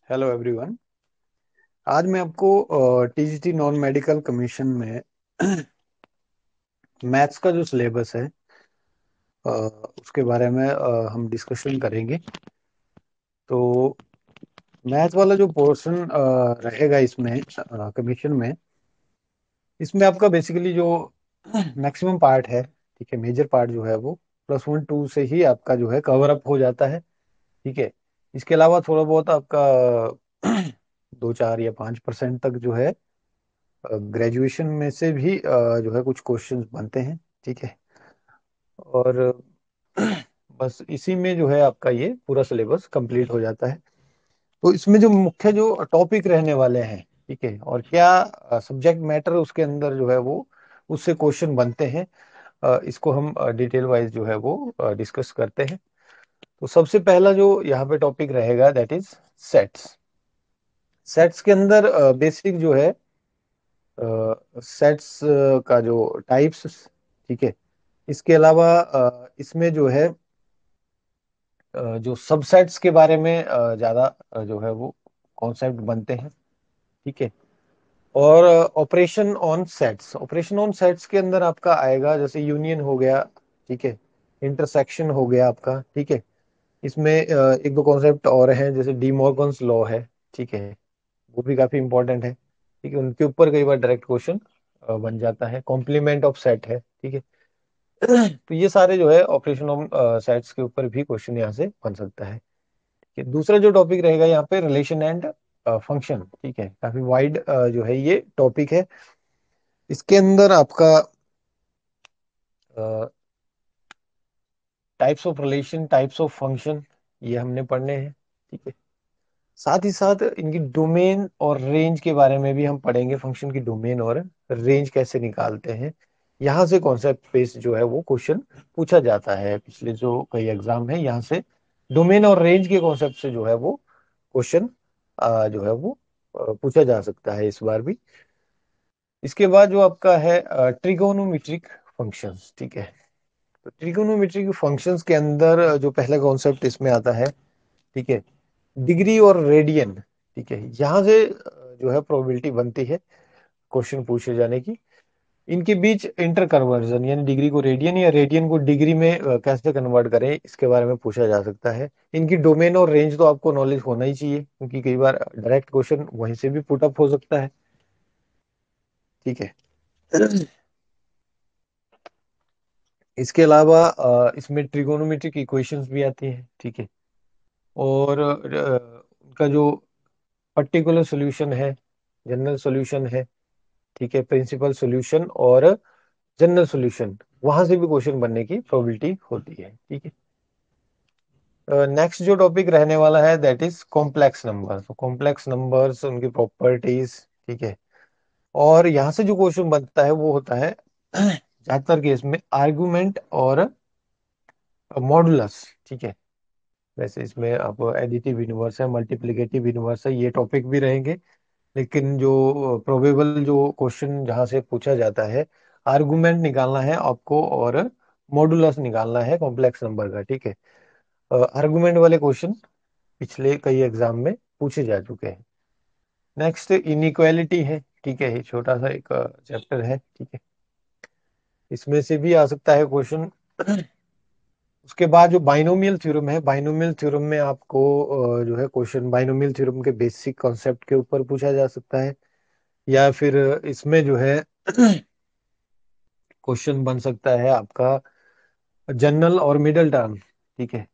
Hello everyone. आज मैं आपको टीजीटी नॉन मेडिकल कमीशन में मैथ्स का जो सिलेबस है उसके बारे में हम डिस्कशन करेंगे। तो मैथ्स वाला जो पोर्शन रहेगा इसमें कमीशन में, इसमें आपका बेसिकली जो मैक्सिमम पार्ट है, ठीक है, मेजर पार्ट जो है वो +1 2 से ही आपका जो है कवर अप हो जाता है। ठीक है। इसके अलावा थोड़ा बहुत आपका 2 4 या 5% तक जो है ग्रेजुएशन में से भी जो है कुछ क्वेश्चंस बनते हैं। ठीक है। और बस इसी में जो है आपका ये पूरा सिलेबस कंप्लीट हो जाता है। तो इसमें जो मुख्य जो टॉपिक रहने वाले हैं, ठीक है, और क्या सब्जेक्ट मैटर उसके अंदर जो है वो उससे क्वेश्चन बनते हैं, इसको हम डिटेल वाइज जो है वो डिस्कस करते हैं। तो सबसे पहला जो यहाँ पे टॉपिक रहेगा दैट इज सेट्स। सेट्स के अंदर बेसिक जो है सेट्स का जो टाइप्स, ठीक है, इसके अलावा इसमें जो है जो सबसेट्स के बारे में ज्यादा जो है वो कॉन्सेप्ट बनते हैं। ठीक है। और ऑपरेशन ऑन सेट्स के अंदर आपका आएगा जैसे यूनियन हो गया, ठीक है, इंटरसेक्शन हो गया आपका। ठीक है। इसमें एक दो कॉन्सेप्ट और हैं जैसे डी मॉर्गन्स लॉ है, ठीक है, वो भी काफी इंपॉर्टेंट है। ठीक है। उनके ऊपर कई बार डायरेक्ट क्वेश्चन बन जाता है। कॉम्प्लीमेंट ऑफ सेट है, ठीक है। तो ये सारे जो है ऑपरेशन ऑफ सेट्स के ऊपर भी क्वेश्चन यहाँ से बन सकता है। ठीक है। दूसरा जो टॉपिक रहेगा यहाँ पे रिलेशन एंड फंक्शन, ठीक है, काफी वाइड जो है ये टॉपिक है। इसके अंदर आपका types of relation, types of function, ये हमने पढ़ने हैं। ठीक है। साथ ही साथ इनकी डोमेन और रेंज के बारे में भी हम पढ़ेंगे। फंक्शन की डोमेन और रेंज कैसे निकालते हैं, यहाँ से कॉन्सेप्ट बेस्ड जो है वो क्वेश्चन पूछा जाता है। पिछले जो कई एग्जाम है यहाँ से डोमेन और रेंज के कॉन्सेप्ट से जो है वो क्वेश्चन जो है वो पूछा जा सकता है इस बार भी। इसके बाद जो आपका है ट्रिगोनोमेट्रिक फंक्शंस, ठीक है। तो ट्रिगोनोमेट्रिक फंक्शंस के अंदर जो पहला कॉन्सेप्ट इसमें आता है, ठीक है, डिग्री और रेडियन। ठीक है। यहाँ से जो है प्रोबेबिलिटी बनती है क्वेश्चन पूछे जाने की। इनके बीच इंटर कन्वर्जन यानी डिग्री को रेडियन या रेडियन को डिग्री में कैसे कन्वर्ट करें, इसके बारे में पूछा जा सकता है। इनकी डोमेन और रेंज तो आपको नॉलेज होना ही चाहिए क्योंकि कई बार डायरेक्ट क्वेश्चन वहीं से भी पुट अप हो सकता है। ठीक है। इसके अलावा इसमें ट्रिगोनोमेट्रिक इक्वेशंस भी आती हैं, ठीक है। और उनका जो पर्टिकुलर सॉल्यूशन है, जनरल सॉल्यूशन है, ठीक है, प्रिंसिपल सॉल्यूशन और जनरल सॉल्यूशन, वहां से भी क्वेश्चन बनने की प्रोबेबिलिटी होती है। ठीक है। नेक्स्ट जो टॉपिक रहने वाला है दैट इज कॉम्प्लेक्स नंबर। तो कॉम्प्लेक्स नंबर्स, उनकी प्रॉपर्टीज, ठीक है। और यहाँ से जो क्वेश्चन बनता है वो होता है ज्यादातर केस में आर्गुमेंट और मॉडुलस, ठीक है। वैसे इसमें आप एडिटिव यूनिवर्स है, मल्टीप्लिकेटिव यूनिवर्स है, ये टॉपिक भी रहेंगे। लेकिन जो प्रोबेबल जो क्वेश्चन जहां से पूछा जाता है, आर्गुमेंट निकालना है आपको और मॉडुलस निकालना है कॉम्प्लेक्स नंबर का। ठीक है। आर्गुमेंट वाले क्वेश्चन पिछले कई एग्जाम में पूछे जा चुके हैं। नेक्स्ट इनइक्वालिटी है, ठीक है, ये छोटा सा एक चैप्टर है, ठीक है, इसमें से भी आ सकता है क्वेश्चन। उसके बाद जो बाइनोमियल थ्योरम है, बाइनोमियल थ्योरम में आपको जो है क्वेश्चन बाइनोमियल थ्योरम के बेसिक कॉन्सेप्ट के ऊपर पूछा जा सकता है। या फिर इसमें जो है क्वेश्चन बन सकता है आपका जनरल और मिडल टर्म, ठीक है।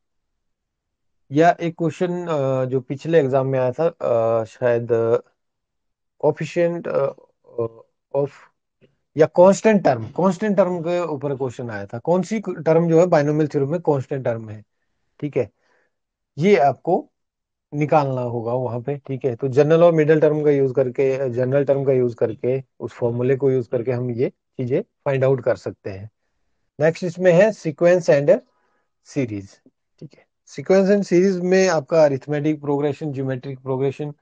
या एक क्वेश्चन जो पिछले एग्जाम में आया था शायद कोफिशिएंट ऑफ या कांस्टेंट टर्म के ऊपर क्वेश्चन आया था। कौन सी टर्म जो है बाइनोमियल थ्योरम में कांस्टेंट टर्म है, ठीक है, ये आपको निकालना होगा वहां पे। ठीक है। तो जनरल और मिडिल टर्म का यूज करके, जनरल टर्म का यूज करके, उस फॉर्मूले को यूज करके हम ये चीजें फाइंड आउट कर सकते हैं। नेक्स्ट इसमें है सीक्वेंस एंड सीरीज, ठीक है। सीक्वेंस एंड सीरीज में आपका arithmetic progression, geometric progression,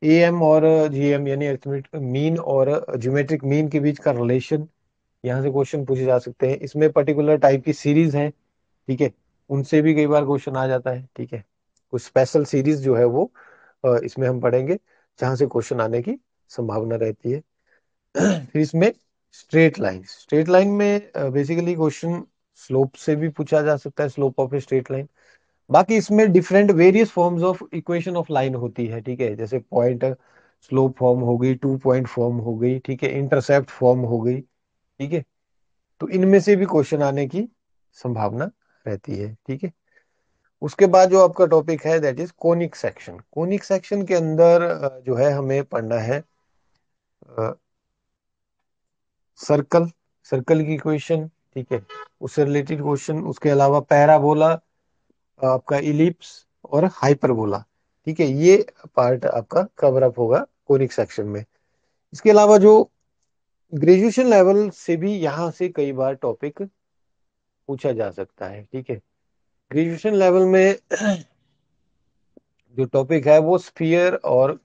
am और जीएम यानी अरिथमेटिक मीन और ज्योमेट्रिक मीन के बीच का रिलेशन, यहाँ से क्वेश्चन पूछे जा सकते हैं। इसमें पर्टिकुलर टाइप की सीरीज है, ठीक है, उनसे भी कई बार क्वेश्चन आ जाता है। ठीक है। कुछ स्पेशल सीरीज जो है वो इसमें हम पढ़ेंगे जहां से क्वेश्चन आने की संभावना रहती है। फिर इसमें स्ट्रेट लाइन में बेसिकली क्वेश्चन स्लोप से भी पूछा जा सकता है, slope of a straight line. बाकी इसमें different various forms of equation of line होती है, ठीक है, जैसे पॉइंट स्लोप फॉर्म हो गई, 2 पॉइंट फॉर्म हो गई, ठीक है, इंटरसेप्ट फॉर्म हो गई, ठीक है। तो इनमें से भी क्वेश्चन आने की संभावना रहती है, ठीक है। उसके बाद जो आपका टॉपिक है that is conic section. Conic section के अंदर जो है हमें पढ़ना है सर्कल, सर्कल की इक्वेशन, ठीक है, उससे रिलेटेड क्वेश्चन। उसके अलावा पैराबोला, आपका इलिप्स और हाइपरबोला, ठीक है, ये पार्ट आपका कवर अप होगा कोनिक सेक्शन में। इसके अलावा जो ग्रेजुएशन लेवल से भी यहाँ से कई बार टॉपिक पूछा जा सकता है, ठीक है। ग्रेजुएशन लेवल में जो टॉपिक है वो स्फीयर और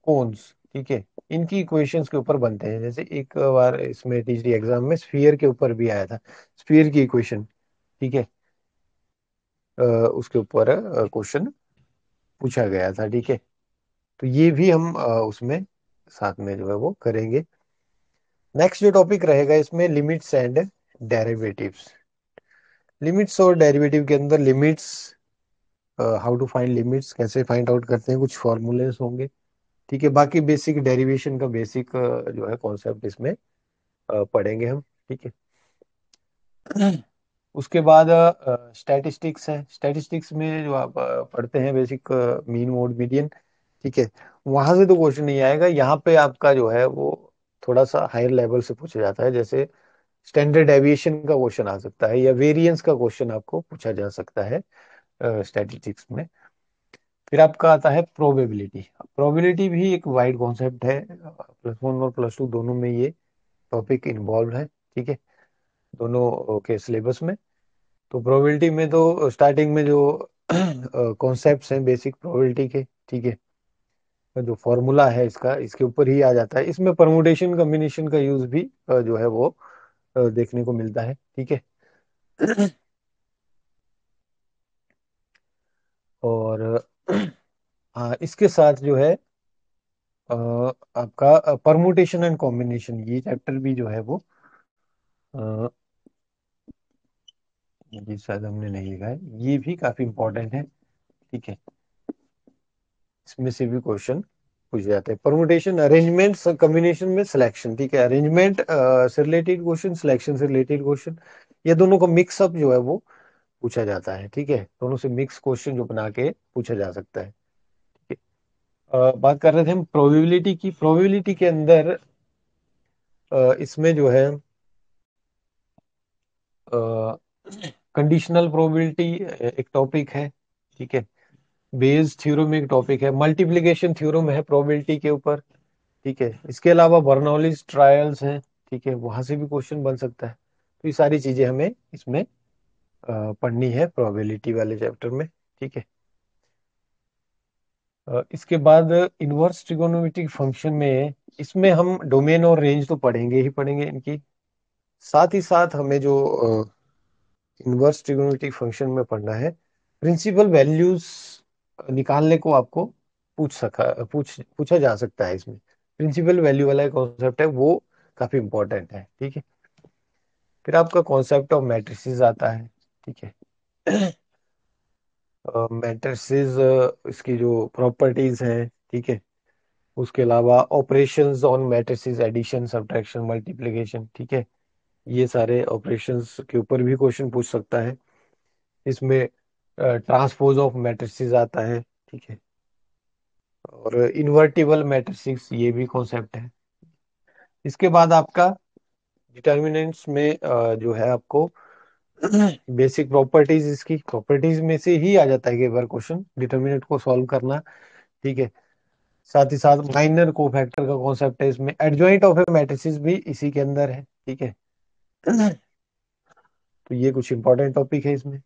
कोन्स, ठीक है, इनकी इक्वेशंस के ऊपर बनते हैं। जैसे एक बार इसमें टीजीटी एग्जाम में स्फीयर के ऊपर भी आया था, स्फीयर की इक्वेशन, ठीक है, उसके ऊपर क्वेश्चन पूछा गया था, ठीक है। तो ये भी हम उसमें साथ में जो है वो करेंगे। नेक्स्ट जो टॉपिक रहेगा इसमें लिमिट्स एंड डेरिवेटिव्स। लिमिट्स और डेरिवेटिव के अंदर limits, how to find limits, कैसे फाइंड आउट करते हैं, कुछ फॉर्मूलेस होंगे, ठीक है। बाकी बेसिक डेरिवेशन का बेसिक जो है कॉन्सेप्ट इसमें पढ़ेंगे हम, ठीक है। उसके बाद स्टैटिस्टिक्स है। स्टैटिस्टिक्स में जो आप पढ़ते हैं बेसिक मीन मोड मीडियन, ठीक है, वहां से तो क्वेश्चन नहीं आएगा। यहाँ पे आपका जो है वो थोड़ा सा हायर लेवल से पूछा जाता है, जैसे स्टैंडर्ड डेविएशन का क्वेश्चन आ सकता है या वेरिएंस का क्वेश्चन आपको पूछा जा सकता है स्टैटिस्टिक्स में। फिर आपका आता है प्रोबेबिलिटी। प्रोबेबिलिटी भी एक वाइड कॉन्सेप्ट है, +1 और +2 दोनों में ये टॉपिक इन्वॉल्व है, ठीक है, दोनों के सिलेबस में। तो प्रोबेबिलिटी में तो स्टार्टिंग में जो कॉन्सेप्ट्स हैं बेसिक प्रोबेबिलिटी के, ठीक है, जो फॉर्मूला है इसका इसके ऊपर ही आ जाता है। इसमें परमुटेशन कॉम्बिनेशन का यूज भी जो है वो देखने को मिलता है, ठीक है। और हाँ, इसके साथ जो है आपका परमुटेशन एंड कॉम्बिनेशन, ये चैप्टर भी जो है वो अ, ये शायद हमने नहीं लिखा है, ये भी काफी इंपॉर्टेंट है, ठीक है। इसमें से भी क्वेश्चन पूछे जाते हैं। परमुटेशन, अरेंजमेंट, कॉम्बिनेशन में सिलेक्शन, ठीक है, अरेंजमेंट से रिलेटेड क्वेश्चन, सिलेक्शन से रिलेटेड क्वेश्चन, ये दोनों का मिक्सअप जो है वो पूछा जाता है, ठीक है। दोनों से मिक्स क्वेश्चन जो बना के पूछा जा सकता है, ठीक है। बात कर रहे थे हम प्रोबेबिलिटी की। प्रोबेबिलिटी के अंदर इसमें जो है कंडीशनल प्रोबेबिलिटी एक टॉपिक है, ठीक है। बेस थ्योरम एक टॉपिक है, मल्टीप्लिकेशन थ्योरम है प्रोबेबिलिटी के ऊपर, ठीक है। इसके अलावा बर्नौलीज ट्रायल्स हैं, ठीक है, वहां से भी क्वेश्चन बन सकता है। तो ये सारी चीजें हमें इसमें पढ़नी है प्रोबेबिलिटी वाले चैप्टर में, ठीक है। इसके बाद इनवर्स ट्रिगोनोमेट्रिक फंक्शन में, इसमें हम डोमेन और रेंज तो पढ़ेंगे ही पढ़ेंगे इनकी, साथ ही साथ हमें जो इनवर्स ट्रिगोनोमेट्रिक फंक्शन में पढ़ना है, प्रिंसिपल वैल्यूज निकालने को आपको पूछा जा सकता है इसमें। प्रिंसिपल वैल्यू वाला कॉन्सेप्ट है वो काफी इंपॉर्टेंट है, ठीक है। फिर आपका कॉन्सेप्ट ऑफ मैट्रिसेस आता है, ठीक है। मैट्रिसेस, इसकी जो प्रॉपर्टीज हैं, ठीक है। उसके अलावा operations on matrices, addition, subtraction, multiplication, ठीक है, ये सारे ऑपरेशंस के ऊपर भी क्वेश्चन पूछ सकता है। इसमें ट्रांसपोज ऑफ मैट्रिसेस आता है, ठीक है, और इन्वर्टिबल मैट्रिसेस ये भी कॉन्सेप्ट है। इसके बाद आपका डिटर्मिनेंट्स में जो है आपको बेसिक प्रॉपर्टीज, इसकी प्रॉपर्टीज में से ही आ जाता है कि बार क्वेश्चन डिटर्मिनेंट को सॉल्व करना, ठीक है। साथ ही साथ माइनर कोफैक्टर का कॉन्सेप्ट है इसमें, एडजॉइंट ऑफ ए मैट्रिसेस भी इसी के अंदर है, ठीक है। तो ये कुछ इंपॉर्टेंट टॉपिक है इसमें।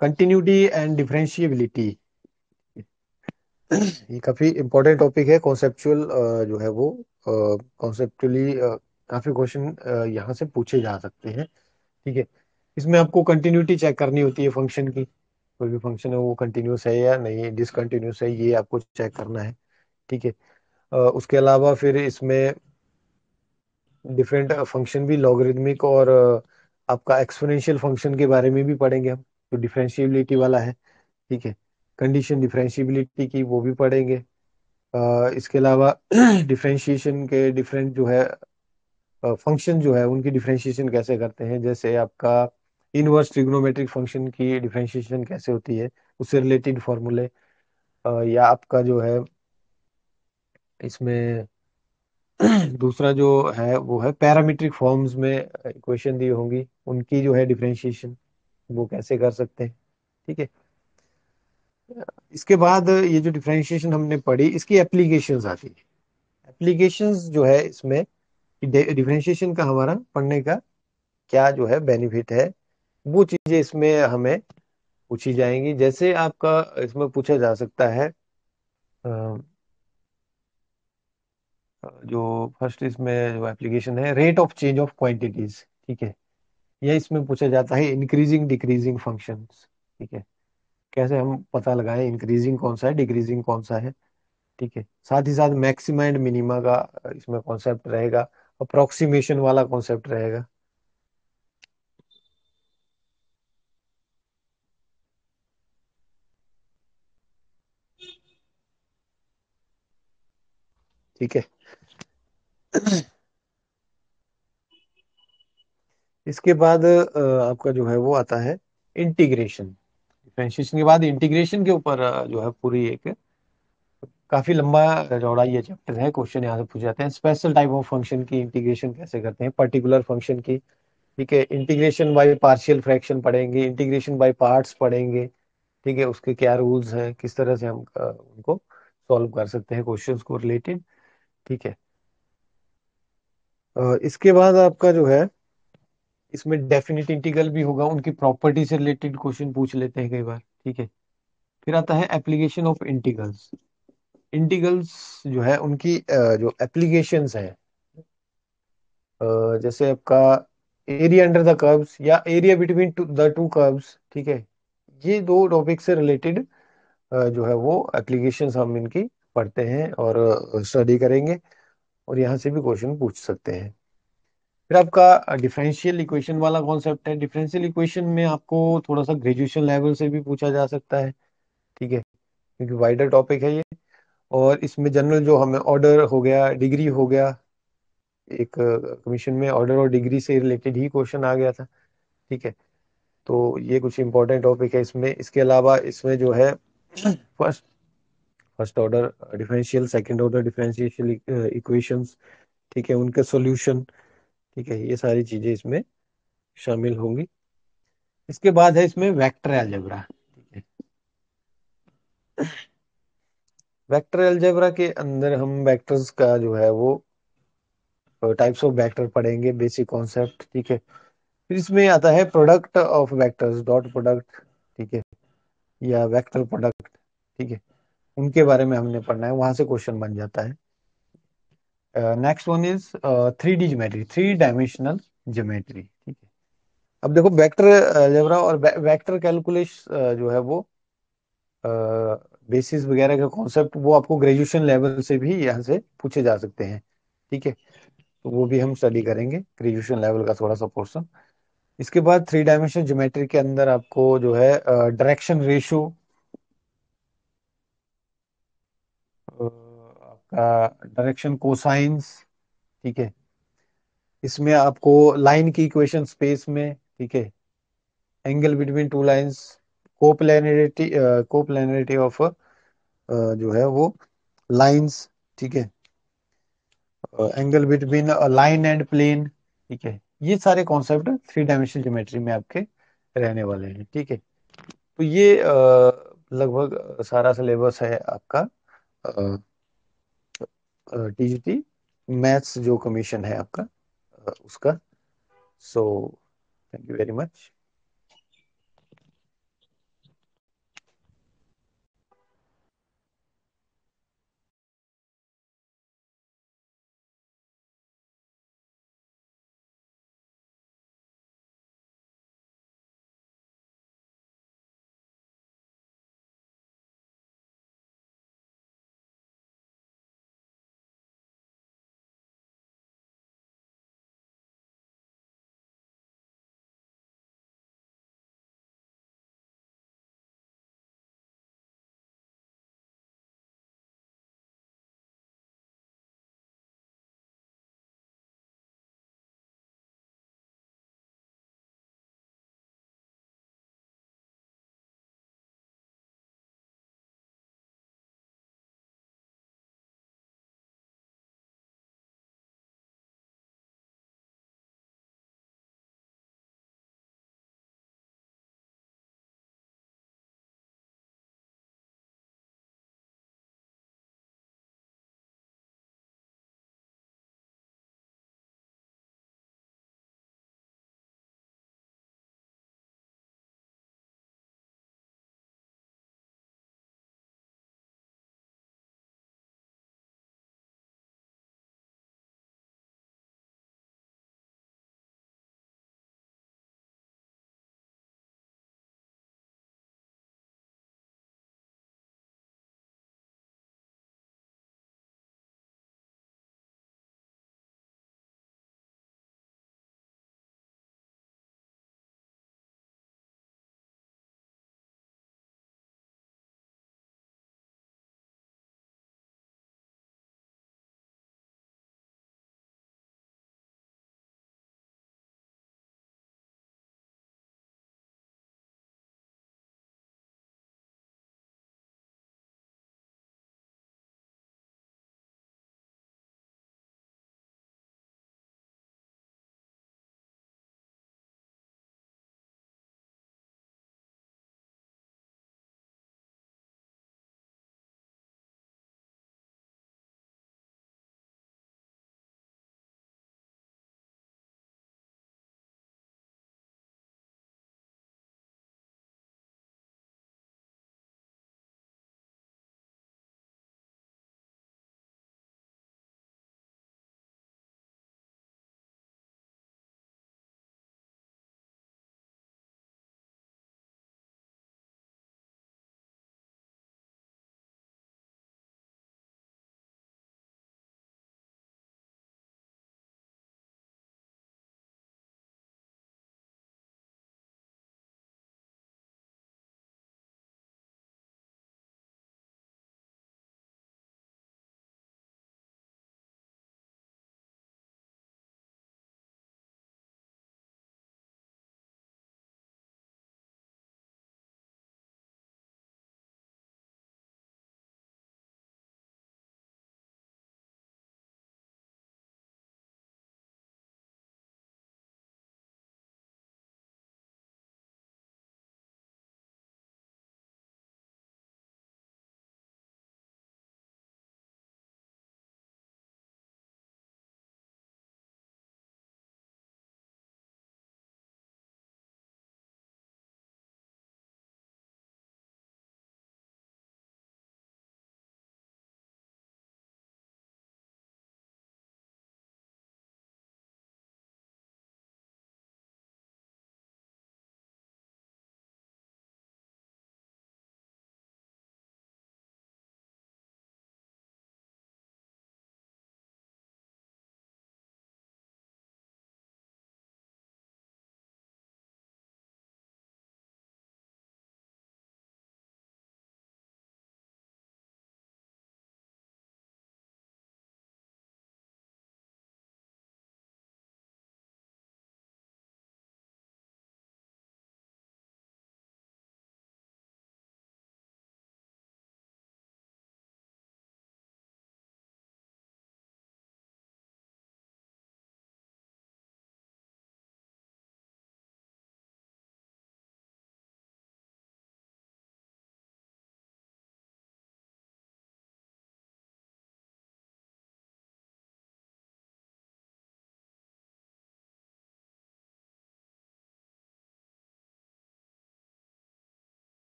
कंटिन्यूटी एंड डिफरेंशिएबिलिटी, ये काफी इंपॉर्टेंट टॉपिक है, कॉन्सेप्चुअल जो है वो कॉन्सेप्चुअली काफी क्वेश्चन यहाँ से पूछे जा सकते हैं, ठीक है। इसमें आपको कंटिन्यूटी चेक करनी होती है फंक्शन की, कोई भी फंक्शन है वो कंटिन्यूस है या नहीं, डिसकंटिन्यूस है, ये आपको चेक करना है। ठीक है। उसके अलावा फिर इसमें डिफरेंट फंक्शन भी लॉगरिदमिक और आपका एक्सपोनेंशियल फंक्शन के बारे में भी पढ़ेंगे हम, जो डिफरेंशिएबिलिटी वाला है। ठीक है। कंडीशन डिफरेंशिएबिलिटी की वो भी पढ़ेंगे। इसके अलावा डिफरेंशिएशन के डिफरेंट जो है फंक्शन जो है उनकी डिफरेंशिएशन कैसे करते हैं, जैसे आपका इनवर्स ट्रिग्नोमेट्रिक फंक्शन की डिफरेंशिएशन कैसे होती है, उससे रिलेटेड फॉर्मूले, या आपका जो है इसमें दूसरा जो है वो है पैरामीट्रिक फॉर्म्स में इक्वेशन दी होंगी, उनकी जो है डिफरेंशिएशन वो कैसे कर सकते हैं। ठीक है। इसके बाद ये जो डिफरेंशिएशन हमने पढ़ी, इसकी एप्लीकेशंस आती है। एप्लीकेशंस जो है इसमें डिफरेंशिएशन का हमारा पढ़ने का क्या जो है बेनिफिट है, वो चीजें इसमें हमें पूछी जाएंगी। जैसे आपका इसमें पूछा जा सकता है जो फर्स्ट इसमें जो एप्लीकेशन है, rate of change of quantities. ठीक है। यह इसमें पूछा जाता है इंक्रीजिंग डिक्रीजिंग फंक्शंस। ठीक है। कैसे हम पता लगाएं इंक्रीजिंग कौन सा है, डिक्रीजिंग कौन सा है। ठीक है। साथ ही साथ मैक्सिमा एंड मिनिमा का इसमें कॉन्सेप्ट रहेगा, अप्रोक्सीमेशन वाला कॉन्सेप्ट रहेगा। ठीक है। इसके बाद आपका जो है वो आता है इंटीग्रेशन। डिफरेंशिएशन के बाद इंटीग्रेशन के ऊपर जो है पूरी एक काफी लंबा चौड़ा ये चैप्टर है। क्वेश्चन यहाँ से पूछे जाते हैं, स्पेशल टाइप ऑफ फंक्शन की इंटीग्रेशन कैसे करते हैं, पर्टिकुलर फंक्शन की। ठीक है। इंटीग्रेशन बाय पार्शियल फ्रैक्शन पढ़ेंगे, इंटीग्रेशन बाय पार्ट्स पढ़ेंगे। ठीक है। उसके क्या रूल्स हैं, किस तरह से हम उनको सॉल्व कर सकते हैं क्वेश्चंस को रिलेटेड। ठीक है। इसके बाद आपका जो है इसमें डेफिनेट इंटीग्रल भी होगा, उनकी प्रॉपर्टी से रिलेटेड क्वेश्चन पूछ लेते हैं कई बार। ठीक है। फिर आता है एप्लीकेशन ऑफ इंटीग्रल्स। इंटीग्रल्स जो है उनकी जो एप्लीकेशंस है, जैसे आपका एरिया अंडर द कर्व्स या area between the two curves. ठीक है। ये दो टॉपिक से रिलेटेड जो है वो एप्लीकेशंस हम इनकी पढ़ते हैं और स्टडी करेंगे, और यहाँ से भी क्वेश्चन पूछ सकते हैं। फिर आपका डिफरेंशियल इक्वेशन वाला कॉन्सेप्ट है। डिफरेंशियल इक्वेशन में आपको थोड़ा सा ग्रेजुएशन लेवल से भी पूछा जा सकता है। ठीक है। क्योंकि वाइडर टॉपिक है ये, और इसमें जनरल जो हमें ऑर्डर हो गया, डिग्री हो गया, एक कमीशन में ऑर्डर और डिग्री से रिलेटेड ही क्वेश्चन आ गया था। ठीक है। तो ये कुछ इंपॉर्टेंट टॉपिक है इसमें। इसके अलावा इसमें जो है first first order differential, second order differential equations. ठीक है। उनके सॉल्यूशन। ठीक है। ये सारी चीजें इसमें शामिल होंगी। इसके बाद है इसमें वेक्टर अलजेब्रा। ठीक है। वेक्टर अलजेब्रा के अंदर हम वेक्टर्स का जो है वो टाइप्स ऑफ वेक्टर पढ़ेंगे, बेसिक कॉन्सेप्ट। ठीक है। फिर इसमें आता है product of vectors, dot product. ठीक है। या वेक्टर प्रोडक्ट। ठीक है। उनके बारे में हमने पढ़ना है, वहां से क्वेश्चन बन जाता है। Next one is three D geometry, three dimensional geometry. ठीक है। अब देखो वेक्टर अलजेब्रा और वेक्टर कैलकुलस जो है वो बेसिस वगैरह का कॉन्सेप्ट वो आपको ग्रेजुएशन लेवल से भी यहाँ से पूछे जा सकते हैं। ठीक है। तो वो भी हम स्टडी करेंगे, ग्रेजुएशन लेवल का थोड़ा सा पोर्शन। इसके बाद थ्री डायमेंशनल ज्योमेट्री के अंदर आपको जो है डायरेक्शन रेशो, आपका डायरेक्शन कोसाइंस। ठीक है। इसमें आपको लाइन की इक्वेशन स्पेस में। ठीक है। Angle between two lines, coplanarity, coplanarity of जो है वो लाइंस। ठीक है। Angle between line and plane. ठीक है। ये सारे कॉन्सेप्ट थ्री डायमेंशनल ज्योमेट्री में आपके रहने वाले हैं। ठीक है। तो ये लगभग सारा सिलेबस है आपका टीजीटी मैथ्स जो कमीशन है आपका उसका। So thank you very much.